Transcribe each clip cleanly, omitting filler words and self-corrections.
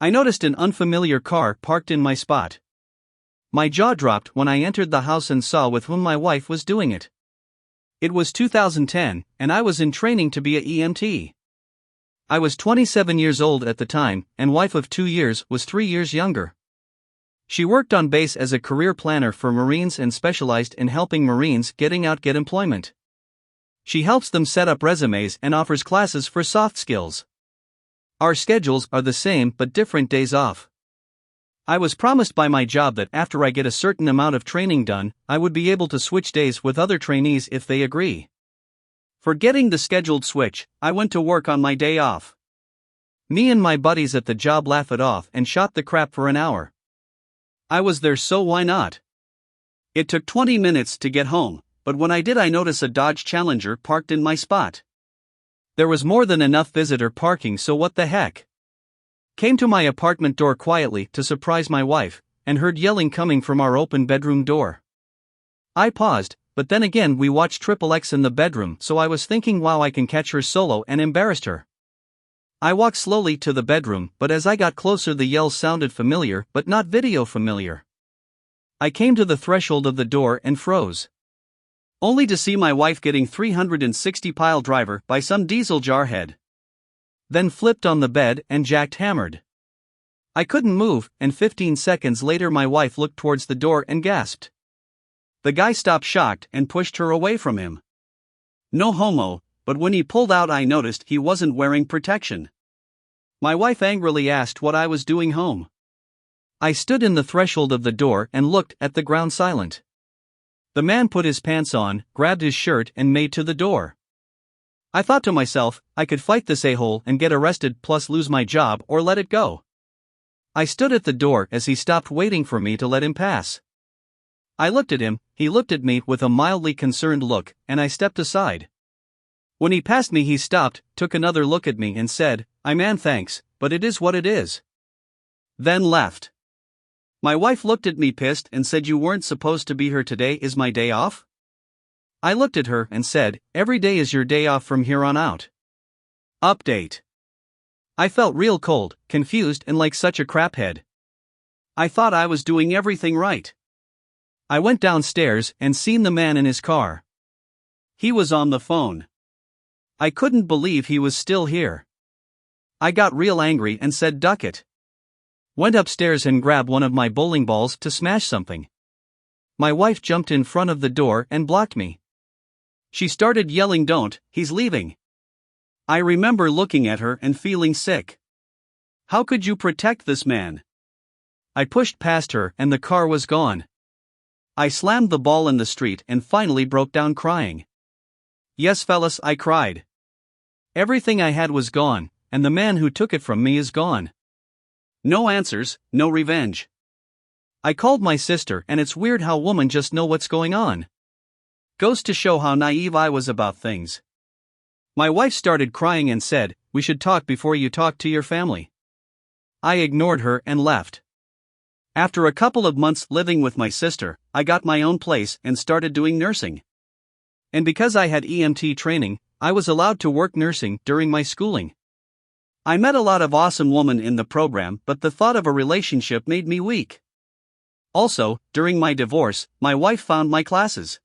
I noticed an unfamiliar car parked in my spot. My jaw dropped when I entered the house and saw with whom my wife was doing it. It was 2010, and I was in training to be a EMT. I was 27 years old at the time, and wife of 2 years was 3 years younger. She worked on base as a career planner for Marines and specialized in helping Marines get employment. She helps them set up resumes and offers classes for soft skills. Our schedules are the same but different days off. I was promised by my job that after I get a certain amount of training done, I would be able to switch days with other trainees if they agree. Forgetting the scheduled switch, I went to work on my day off. Me and my buddies at the job laughed it off and shot the crap for an hour. I was there, so why not? It took 20 minutes to get home, but when I did I noticed a Dodge Challenger parked in my spot. There was more than enough visitor parking, so what the heck? Came to my apartment door quietly to surprise my wife, and heard yelling coming from our open bedroom door. I paused, but then again we watched XXX in the bedroom, so I was thinking, wow, I can catch her solo, and embarrassed her. I walked slowly to the bedroom, but as I got closer the yells sounded familiar but not video familiar. I came to the threshold of the door and froze. Only to see my wife getting 360 pile driver by some diesel jarhead. Then flipped on the bed and jackhammered. I couldn't move, and 15 seconds later my wife looked towards the door and gasped. The guy stopped shocked and pushed her away from him. No homo. But when he pulled out I noticed he wasn't wearing protection. My wife angrily asked what I was doing home. I stood in the threshold of the door and looked at the ground silent. The man put his pants on, grabbed his shirt and made to the door. I thought to myself, I could fight this a-hole and get arrested plus lose my job or let it go. I stood at the door as he stopped, waiting for me to let him pass. I looked at him, he looked at me with a mildly concerned look, and I stepped aside. When he passed me he stopped, took another look at me and said, "Man, thanks, but it is what it is." Then left. My wife looked at me pissed and said, "You weren't supposed to be here today, is my day off?" I looked at her and said, "Every day is your day off from here on out." Update. I felt real cold, confused and like such a craphead. I thought I was doing everything right. I went downstairs and seen the man in his car. He was on the phone. I couldn't believe he was still here. I got real angry and said, "Duck it." Went upstairs and grabbed one of my bowling balls to smash something. My wife jumped in front of the door and blocked me. She started yelling, "Don't, he's leaving." I remember looking at her and feeling sick. How could you protect this man? I pushed past her and the car was gone. I slammed the ball in the street and finally broke down crying. Yes, fellas, I cried. Everything I had was gone, and the man who took it from me is gone. No answers, no revenge. I called my sister, and it's weird how women just know what's going on. Goes to show how naive I was about things. My wife started crying and said, "We should talk before you talk to your family." I ignored her and left. After a couple of months living with my sister, I got my own place and started doing nursing. And because I had EMT training, I was allowed to work nursing during my schooling. I met a lot of awesome women in the program, but the thought of a relationship made me weak. Also, during my divorce, my wife found my classes.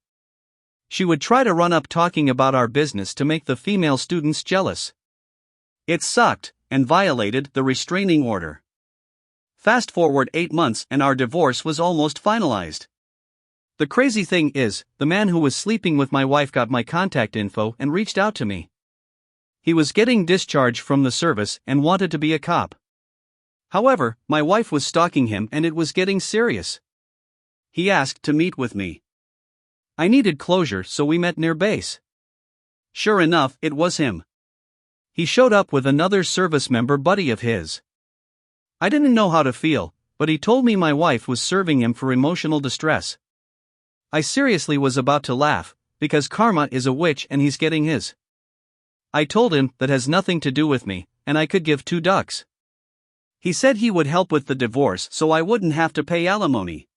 She would try to run up talking about our business to make the female students jealous. It sucked, and violated the restraining order. Fast forward 8 months and our divorce was almost finalized. The crazy thing is, the man who was sleeping with my wife got my contact info and reached out to me. He was getting discharged from the service and wanted to be a cop. However, my wife was stalking him and it was getting serious. He asked to meet with me. I needed closure, so we met near base. Sure enough, it was him. He showed up with another service member buddy of his. I didn't know how to feel, but he told me my wife was serving him for emotional distress. I seriously was about to laugh, because karma is a witch and he's getting his. I told him that has nothing to do with me, and I could give 2 ducks. He said he would help with the divorce so I wouldn't have to pay alimony.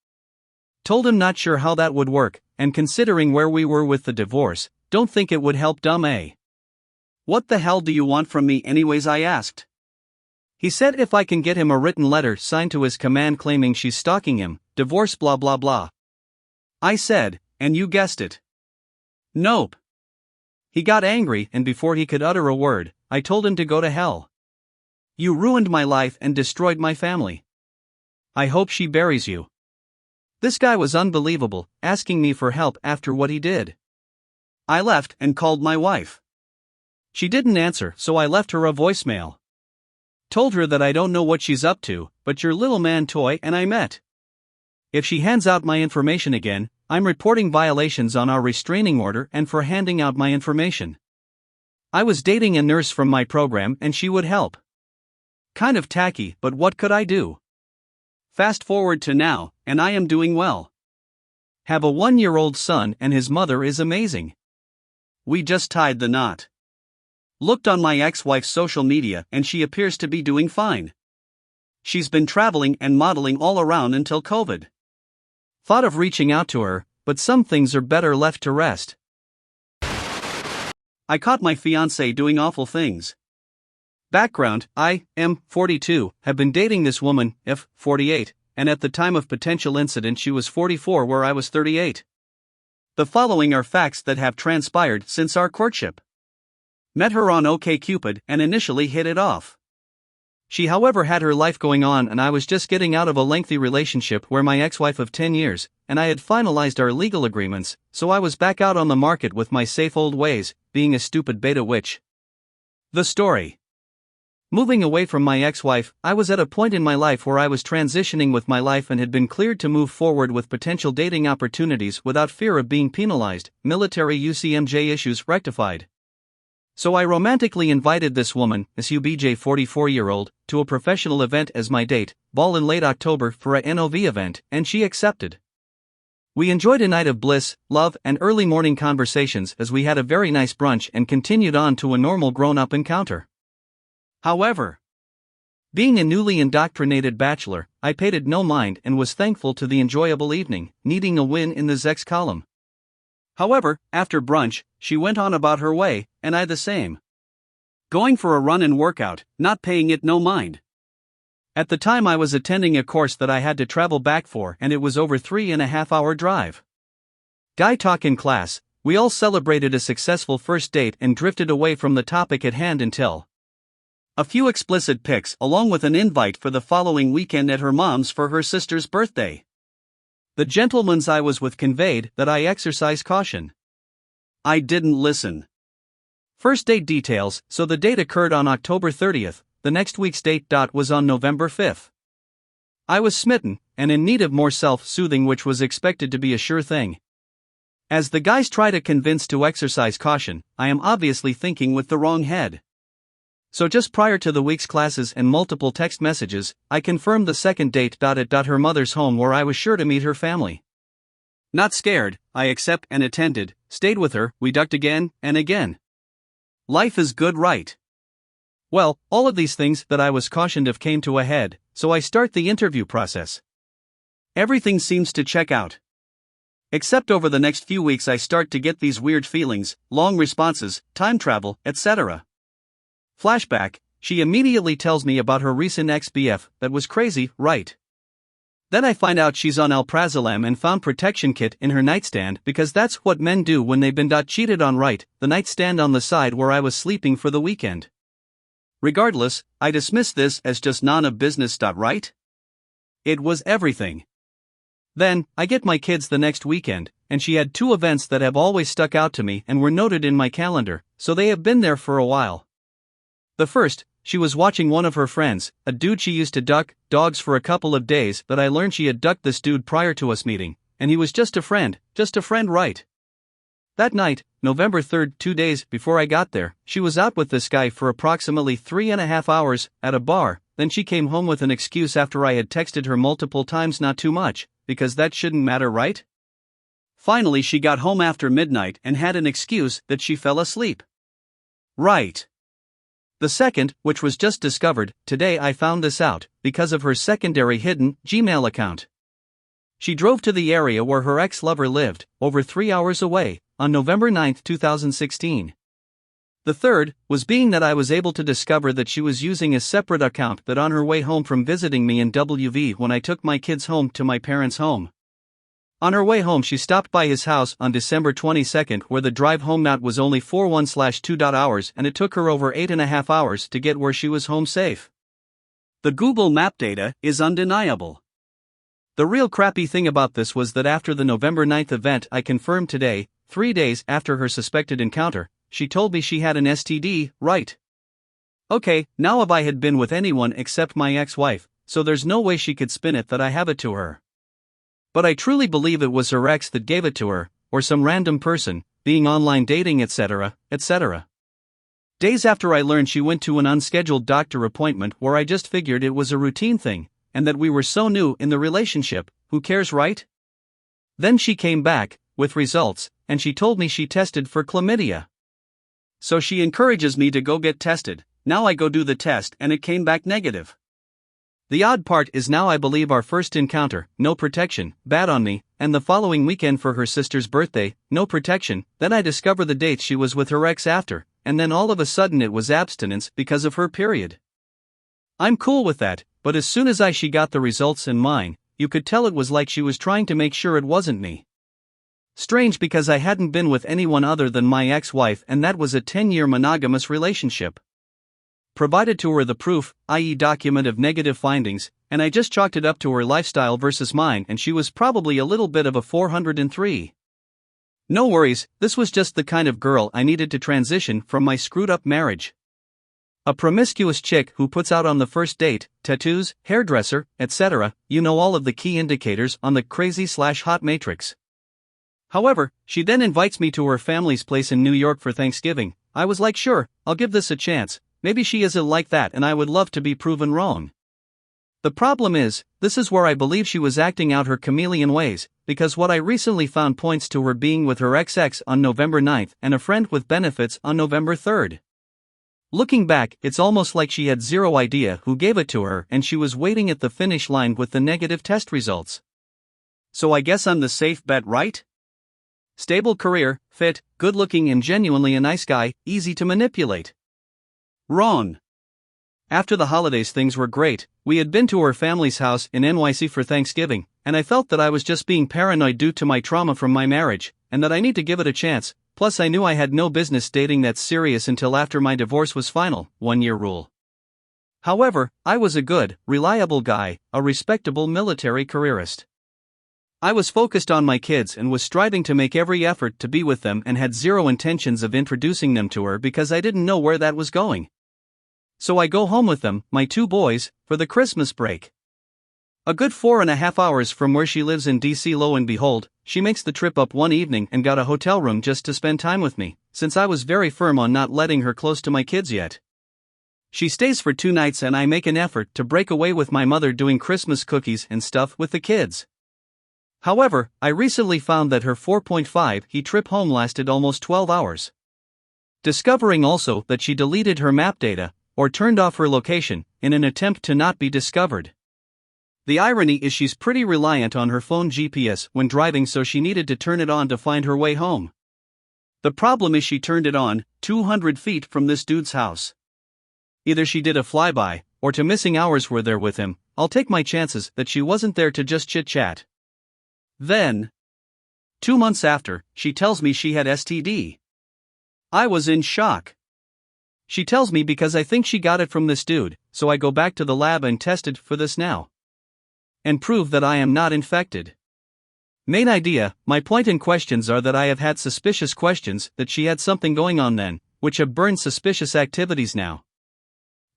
Told him not sure how that would work, and considering where we were with the divorce, don't think it would help. Dumb. What the hell do you want from me anyways, I asked. He said if I can get him a written letter signed to his command claiming she's stalking him, divorce blah blah blah. I said, and you guessed it. Nope. He got angry, and before he could utter a word, I told him to go to hell. You ruined my life and destroyed my family. I hope she buries you. This guy was unbelievable, asking me for help after what he did. I left and called my wife. She didn't answer, so I left her a voicemail. Told her that I don't know what she's up to, but your little man toy and I met. If she hands out my information again, I'm reporting violations on our restraining order and for handing out my information. I was dating a nurse from my program and she would help. Kind of tacky, but what could I do? Fast forward to now, and I am doing well. Have a 1-year-old son and his mother is amazing. We just tied the knot. Looked on my ex-wife's social media and she appears to be doing fine. She's been traveling and modeling all around until COVID. Thought of reaching out to her, but some things are better left to rest. I caught my fiancé doing awful things. Background: I am 42, have been dating this woman, 48, and at the time of potential incident she was 44 where I was 38. The following are facts that have transpired since our courtship. Met her on OkCupid and initially hit it off. She however had her life going on and I was just getting out of a lengthy relationship where my ex-wife of 10 years, and I had finalized our legal agreements, so I was back out on the market with my safe old ways, being a stupid beta witch. The story. Moving away from my ex-wife, I was at a point in my life where I was transitioning with my life and had been cleared to move forward with potential dating opportunities without fear of being penalized, military UCMJ issues rectified. So I romantically invited this woman, this UBJ 44-year-old, to a professional event as my date, ball in late October for a NOV event, and she accepted. We enjoyed a night of bliss, love, and early morning conversations as we had a very nice brunch and continued on to a normal grown-up encounter. However, being a newly indoctrinated bachelor, I paid it no mind and was thankful to the enjoyable evening, needing a win in the Zex column. However, after brunch, she went on about her way, and I the same. Going for a run and workout, not paying it no mind. At the time I was attending a course that I had to travel back for and it was over 3.5-hour drive. Guy talk in class, we all celebrated a successful first date and drifted away from the topic at hand until a few explicit pics along with an invite for the following weekend at her mom's for her sister's birthday. The gentleman's I was with conveyed that I exercise caution. I didn't listen. First date details: so the date occurred on October 30th, the next week's date was on November 5th. I was smitten, and in need of more self-soothing, which was expected to be a sure thing. As the guys try to convince to exercise caution, I am obviously thinking with the wrong head. So just prior to the week's classes and multiple text messages, I confirmed the second date at her mother's home where I was sure to meet her family. Not scared, I accept and attended, stayed with her, we ducked again and again. Life is good, right? Well, all of these things that I was cautioned of came to a head, so I start the interview process. Everything seems to check out. Except over the next few weeks I start to get these weird feelings, long responses, time travel, etc. Flashback: she immediately tells me about her recent ex-BF, that was crazy, right? Then I find out she's on alprazolam and found protection kit in her nightstand because that's what men do when they've been cheated on, right? The nightstand on the side where I was sleeping for the weekend. Regardless, I dismiss this as just none of business, right? It was everything. Then, I get my kids the next weekend, and she had 2 events that have always stuck out to me and were noted in my calendar, so they have been there for a while. The first, she was watching one of her friends, a dude she used to duck dogs for a couple of days, but I learned she had ducked this dude prior to us meeting, and he was just a friend, right? That night, November 3rd, 2 days before I got there, she was out with this guy for approximately 3.5 hours, at a bar. Then she came home with an excuse after I had texted her multiple times not too much, because that shouldn't matter, right? Finally she got home after midnight and had an excuse that she fell asleep. Right. The second, which was just discovered, today I found this out, because of her secondary hidden Gmail account. She drove to the area where her ex-lover lived, over 3 hours away, on November 9, 2016. The third was being that I was able to discover that she was using a separate account that on her way home from visiting me in WV when I took my kids home to my parents' home. On her way home she stopped by his house on December 22nd where the drive home not was only 4:1/2 hours and it took her over 8.5 hours to get where she was home safe. The Google Map data is undeniable. The real crappy thing about this was that after the November 9th event I confirmed today, 3 days after her suspected encounter, she told me she had an STD, right? Okay, now if I had been with anyone except my ex-wife, so there's no way she could spin it that I have it to her. But I truly believe it was her ex that gave it to her, or some random person, being online dating etc., etc. Days after I learned she went to an unscheduled doctor appointment where I just figured it was a routine thing, and that we were so new in the relationship, who cares, right? Then she came back, with results, and she told me she tested for chlamydia. So she encourages me to go get tested. Now I go do the test and it came back negative. The odd part is now I believe our first encounter, no protection, bad on me, and the following weekend for her sister's birthday, no protection, then I discover the dates she was with her ex after, and then all of a sudden it was abstinence because of her period. I'm cool with that, but as soon as she got the results and mine, you could tell it was like she was trying to make sure it wasn't me. Strange because I hadn't been with anyone other than my ex-wife and that was a 10-year monogamous relationship. Provided to her the proof, i.e. document of negative findings, and I just chalked it up to her lifestyle versus mine and she was probably a little bit of a 403. No worries, this was just the kind of girl I needed to transition from my screwed-up marriage. A promiscuous chick who puts out on the first date, tattoos, hairdresser, etc., you know all of the key indicators on the crazy/hot matrix. However, she then invites me to her family's place in New York for Thanksgiving. I was like sure, I'll give this a chance, maybe she isn't like that and I would love to be proven wrong. The problem is, this is where I believe she was acting out her chameleon ways, because what I recently found points to her being with her ex on November 9th and a friend with benefits on November 3rd. Looking back, it's almost like she had zero idea who gave it to her and she was waiting at the finish line with the negative test results. So I guess I'm the safe bet, right? Stable career, fit, good-looking and genuinely a nice guy, easy to manipulate. Wrong. After the holidays things were great, we had been to her family's house in NYC for Thanksgiving, and I felt that I was just being paranoid due to my trauma from my marriage, and that I need to give it a chance, plus I knew I had no business dating that serious until after my divorce was final, 1-year rule. However, I was a good, reliable guy, a respectable military careerist. I was focused on my kids and was striving to make every effort to be with them and had zero intentions of introducing them to her because I didn't know where that was going. So I go home with them, my 2 boys, for the Christmas break. A good 4.5 hours from where she lives in DC. Lo and behold, she makes the trip up one evening and got a hotel room just to spend time with me, since I was very firm on not letting her close to my kids yet. She stays for 2 nights and I make an effort to break away with my mother doing Christmas cookies and stuff with the kids. However, I recently found that her 4.5 trip home lasted almost 12 hours. Discovering also that she deleted her map data, or turned off her location, in an attempt to not be discovered. The irony is she's pretty reliant on her phone GPS when driving, so she needed to turn it on to find her way home. The problem is she turned it on 200 feet from this dude's house. Either she did a flyby, or to missing hours were there with him. I'll take my chances that she wasn't there to just chit-chat. Then, 2 months after, she tells me she had STD. I was in shock. She tells me because I think she got it from this dude, so I go back to the lab and tested for this now. And prove that I am not infected. Main idea, my point in questions are that I have had suspicious questions that she had something going on then, which have burned suspicious activities now.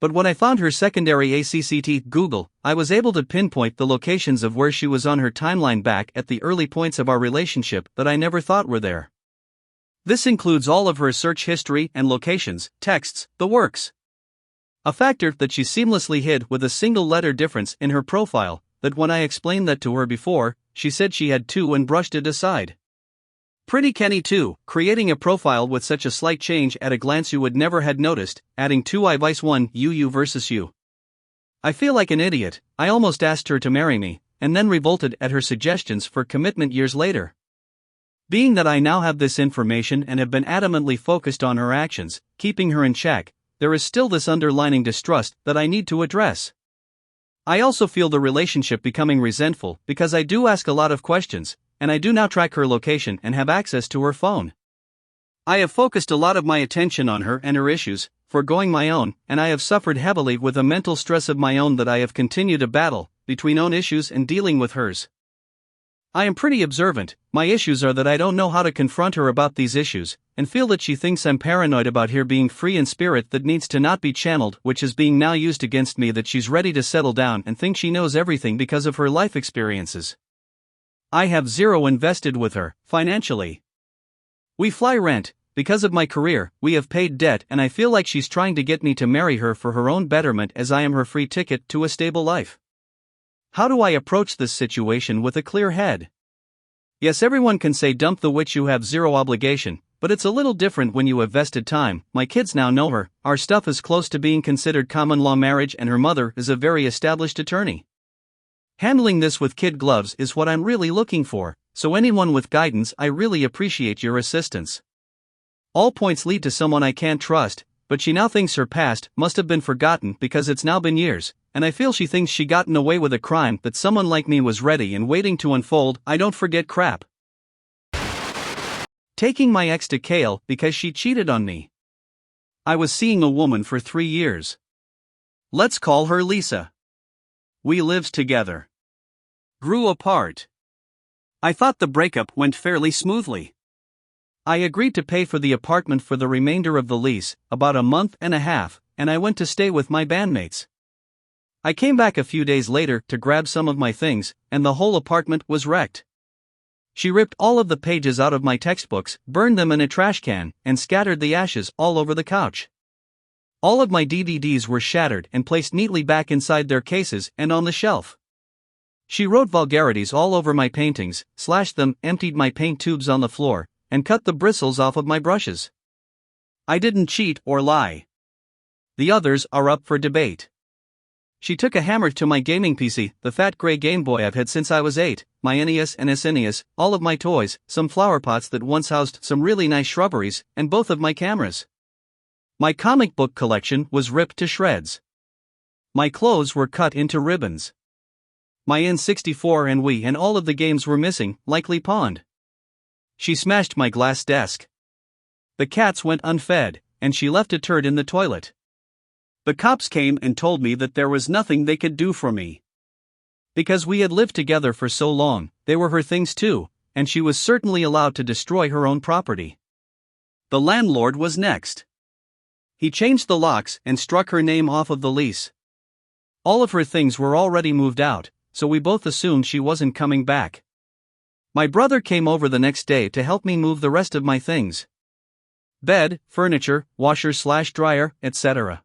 But when I found her secondary ACCT Google, I was able to pinpoint the locations of where she was on her timeline back at the early points of our relationship that I never thought were there. This includes all of her search history and locations, texts, the works. A factor that she seamlessly hid with a single letter difference in her profile, that when I explained that to her before, she said she had 2 and brushed it aside. Pretty canny too, creating a profile with such a slight change at a glance you would never had noticed, adding 2 I vice 1 you versus you. I feel like an idiot. I almost asked her to marry me, and then revolted at her suggestions for commitment years later. Being that I now have this information and have been adamantly focused on her actions, keeping her in check, there is still this underlying distrust that I need to address. I also feel the relationship becoming resentful because I do ask a lot of questions, and I do now track her location and have access to her phone. I have focused a lot of my attention on her and her issues, foregoing my own, and I have suffered heavily with a mental stress of my own that I have continued to battle, between own issues and dealing with hers. I am pretty observant. My issues are that I don't know how to confront her about these issues, and feel that she thinks I'm paranoid about her being free in spirit that needs to not be channeled, which is being now used against me, that she's ready to settle down and thinks she knows everything because of her life experiences. I have zero invested with her, financially. We fly rent. Because of my career, we have paid debt, and I feel like she's trying to get me to marry her for her own betterment, as I am her free ticket to a stable life. How do I approach this situation with a clear head? Yes, everyone can say dump the witch, you have zero obligation, but it's a little different when you have vested time. My kids now know her, our stuff is close to being considered common law marriage, and her mother is a very established attorney. Handling this with kid gloves is what I'm really looking for, so anyone with guidance, I really appreciate your assistance. All points lead to someone I can't trust, but she now thinks her past must have been forgotten because it's now been years, and I feel she thinks she gotten away with a crime that someone like me was ready and waiting to unfold. I don't forget crap. Taking my ex to Kail because she cheated on me. I was seeing a woman for 3 years. Let's call her Lisa. We lived together. Grew apart. I thought the breakup went fairly smoothly. I agreed to pay for the apartment for the remainder of the lease, about a month and a half, and I went to stay with my bandmates. I came back a few days later to grab some of my things, and the whole apartment was wrecked. She ripped all of the pages out of my textbooks, burned them in a trash can, and scattered the ashes all over the couch. All of my DVDs were shattered and placed neatly back inside their cases and on the shelf. She wrote vulgarities all over my paintings, slashed them, emptied my paint tubes on the floor, and cut the bristles off of my brushes. I didn't cheat or lie. The others are up for debate. She took a hammer to my gaming PC, the fat gray Game Boy I've had since I was 8, my NES and SNES, all of my toys, some flower pots that once housed some really nice shrubberies, and both of my cameras. My comic book collection was ripped to shreds. My clothes were cut into ribbons. My N64 and Wii and all of the games were missing, likely pawned. She smashed my glass desk. The cats went unfed, and she left a turd in the toilet. The cops came and told me that there was nothing they could do for me. Because we had lived together for so long, they were her things too, and she was certainly allowed to destroy her own property. The landlord was next. He changed the locks and struck her name off of the lease. All of her things were already moved out, so we both assumed she wasn't coming back. My brother came over the next day to help me move the rest of my things. Bed, furniture, washer/dryer, etc.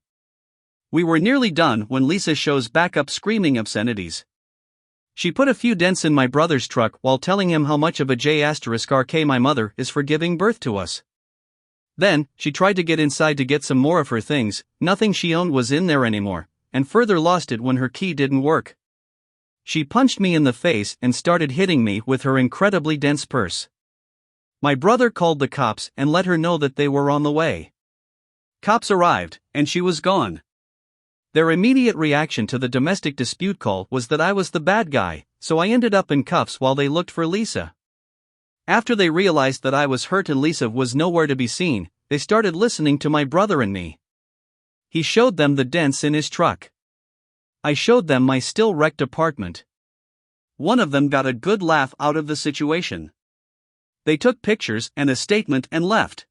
We were nearly done when Lisa shows back up screaming obscenities. She put a few dents in my brother's truck while telling him how much of a J*RK my mother is for giving birth to us. Then, she tried to get inside to get some more of her things. Nothing she owned was in there anymore, and further lost it when her key didn't work. She punched me in the face and started hitting me with her incredibly dense purse. My brother called the cops and let her know that they were on the way. Cops arrived, and she was gone. Their immediate reaction to the domestic dispute call was that I was the bad guy, so I ended up in cuffs while they looked for Lisa. After they realized that I was hurt and Lisa was nowhere to be seen, they started listening to my brother and me. He showed them the dents in his truck. I showed them my still wrecked apartment. One of them got a good laugh out of the situation. They took pictures and a statement and left.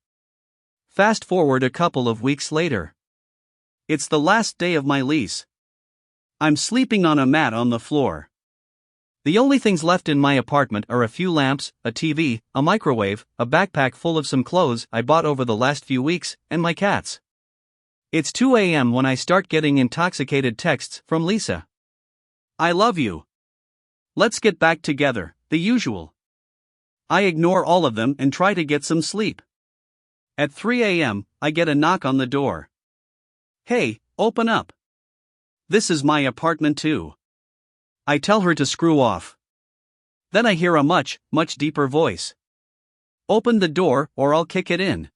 Fast forward a couple of weeks later. It's the last day of my lease. I'm sleeping on a mat on the floor. The only things left in my apartment are a few lamps, a TV, a microwave, a backpack full of some clothes I bought over the last few weeks, and my cats. It's 2 a.m. when I start getting intoxicated texts from Lisa. I love you. Let's get back together, the usual. I ignore all of them and try to get some sleep. At 3 a.m., I get a knock on the door. Hey, open up. This is my apartment too. I tell her to screw off. Then I hear a much, much deeper voice. Open the door or I'll kick it in.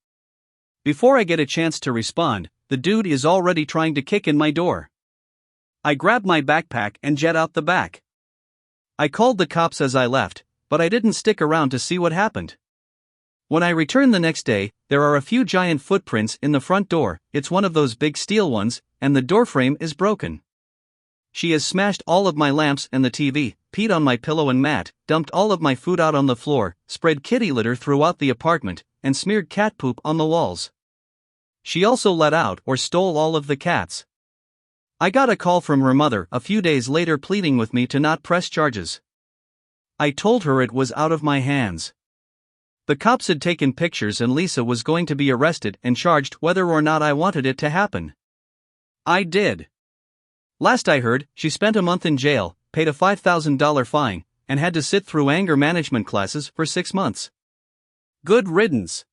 Before I get a chance to respond, the dude is already trying to kick in my door. I grab my backpack and jet out the back. I called the cops as I left, but I didn't stick around to see what happened. When I return the next day, there are a few giant footprints in the front door. It's one of those big steel ones, and the doorframe is broken. She has smashed all of my lamps and the TV, peed on my pillow and mat, dumped all of my food out on the floor, spread kitty litter throughout the apartment, and smeared cat poop on the walls. She also let out or stole all of the cats. I got a call from her mother a few days later pleading with me to not press charges. I told her it was out of my hands. The cops had taken pictures and Lisa was going to be arrested and charged whether or not I wanted it to happen. I did. Last I heard, she spent a month in jail, paid a $5,000 fine, and had to sit through anger management classes for 6 months. Good riddance.